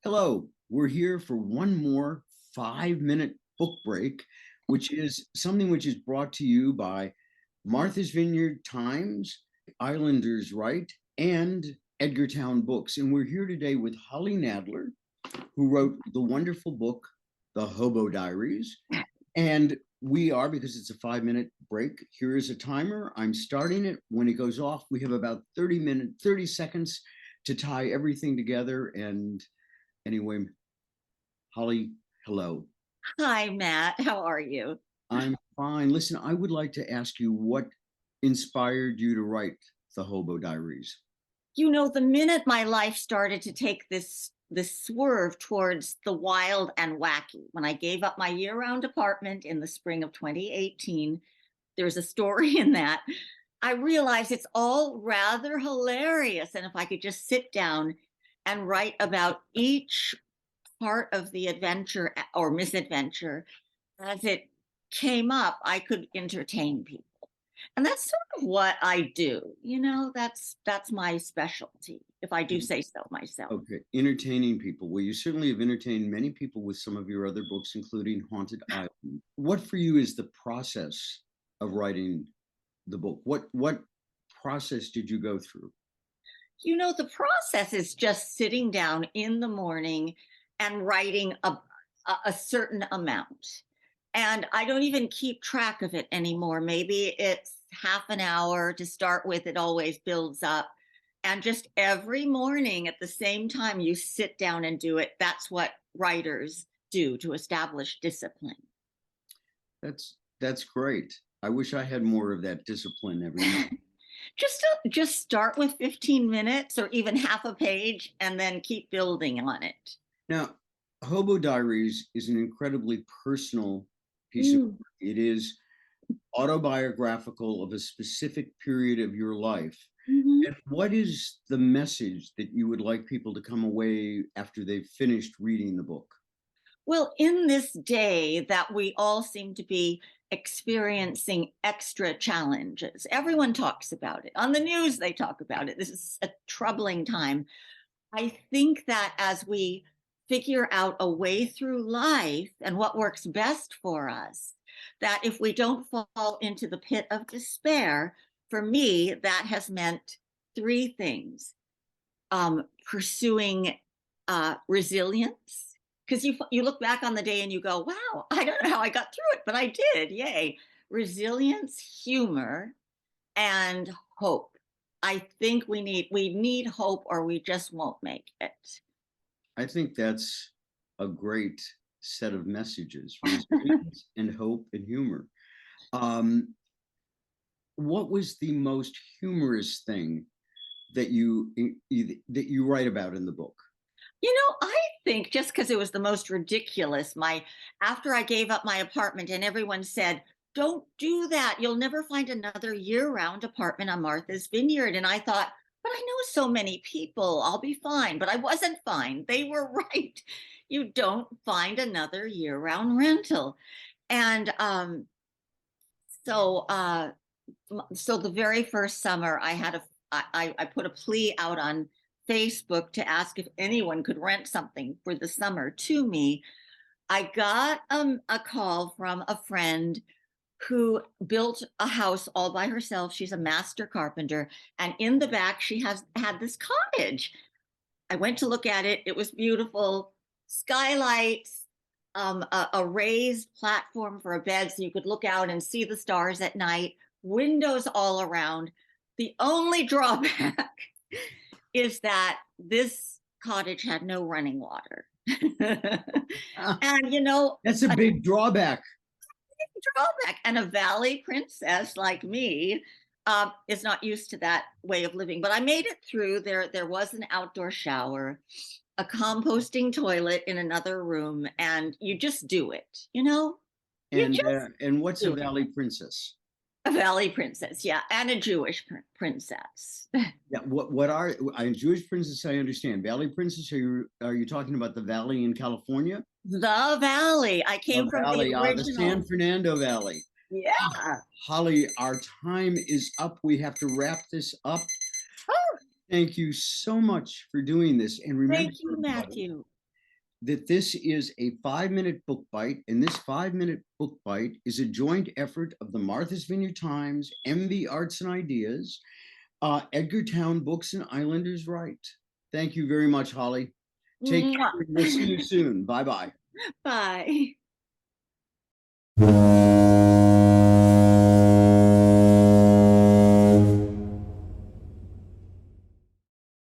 Hello, we're here for one more 5-minute book break, which is something which is brought to you by Martha's Vineyard Times, Islanders Right, and Edgartown Books. And we're here today with Holly Nadler, who wrote the wonderful book, The Hobo Diaries. And we are, because it's a 5-minute break, here is a timer. I'm starting it. When it goes off, we have about 30 seconds to tie everything together. And anyway, Holly, hello. Hi, Matt. How are you? I'm fine. Listen, I would like to ask you what inspired you to write The Hobo Diaries? The minute my life started to take this swerve towards the wild and wacky, when I gave up my year-round apartment in the spring of 2018, there's a story in that. I realized it's all rather hilarious. And if I could just sit down and write about each part of the adventure or misadventure as it came up, I could entertain people. And that's sort of what I do. That's my specialty, if I do say so myself. Okay, entertaining people. Well, you certainly have entertained many people with some of your other books, including Haunted Island. What for you is the process of writing the book? What process did you go through? The process is just sitting down in the morning and writing a certain amount. And I don't even keep track of it anymore. Maybe it's half an hour to start with. It always builds up. And just every morning at the same time, you sit down and do it. That's what writers do to establish discipline. That's great. I wish I had more of that discipline every morning. Just start with 15 minutes or even half a page and then keep building on it. Now, Hobo Diaries is an incredibly personal piece of work. It is autobiographical of a specific period of your life. Mm-hmm. And what is the message that you would like people to come away after they've finished reading the book? Well, in this day that we all seem to be experiencing extra challenges, everyone talks about it. On the news, they talk about it. This is a troubling time. I think that as we figure out a way through life and what works best for us, that if we don't fall into the pit of despair, for me, that has meant three things. Pursuing resilience, because you look back on the day and you go, wow, I don't know how I got through it, but I did. Yay. Resilience, humor, and hope. I think we need hope or we just won't make it. I think that's a great set of messages: resilience and hope and humor. What was the most humorous thing that you write about in the book? I think just because it was the most ridiculous, after I gave up my apartment and everyone said, don't do that. You'll never find another year-round apartment on Martha's Vineyard. And I thought, but I know so many people, I'll be fine. But I wasn't fine. They were right. You don't find another year-round rental. And so the very first summer I put a plea out on Facebook to ask if anyone could rent something for the summer to me. I got a call from a friend who built a house all by herself. She's a master carpenter. And in the back, she had this cottage. I went to look at it. It was beautiful. Skylights, a raised platform for a bed so you could look out and see the stars at night, windows all around. The only drawback is that this cottage had no running water. And that's a big drawback. And a valley princess like me is not used to that way of living. But I made it through. There was an outdoor shower, a composting toilet in another room, and you just do it, And what's a valley princess? A valley princess, yeah, and a Jewish princess. Yeah, what are a Jewish princess? I understand. Valley princess? Are you talking about the valley in California? The valley. I came from the original. The San Fernando Valley. Yeah. Holly, our time is up. We have to wrap this up. Oh. Thank you so much for doing this. And remember, thank you, Matthew. that this is a 5-minute book bite, and this 5-minute book bite is a joint effort of the Martha's Vineyard Times, MV Arts and Ideas, Edgartown Books, and Islanders Right. Thank you very much, Holly. Take care. We'll see you soon. Bye-bye. Bye.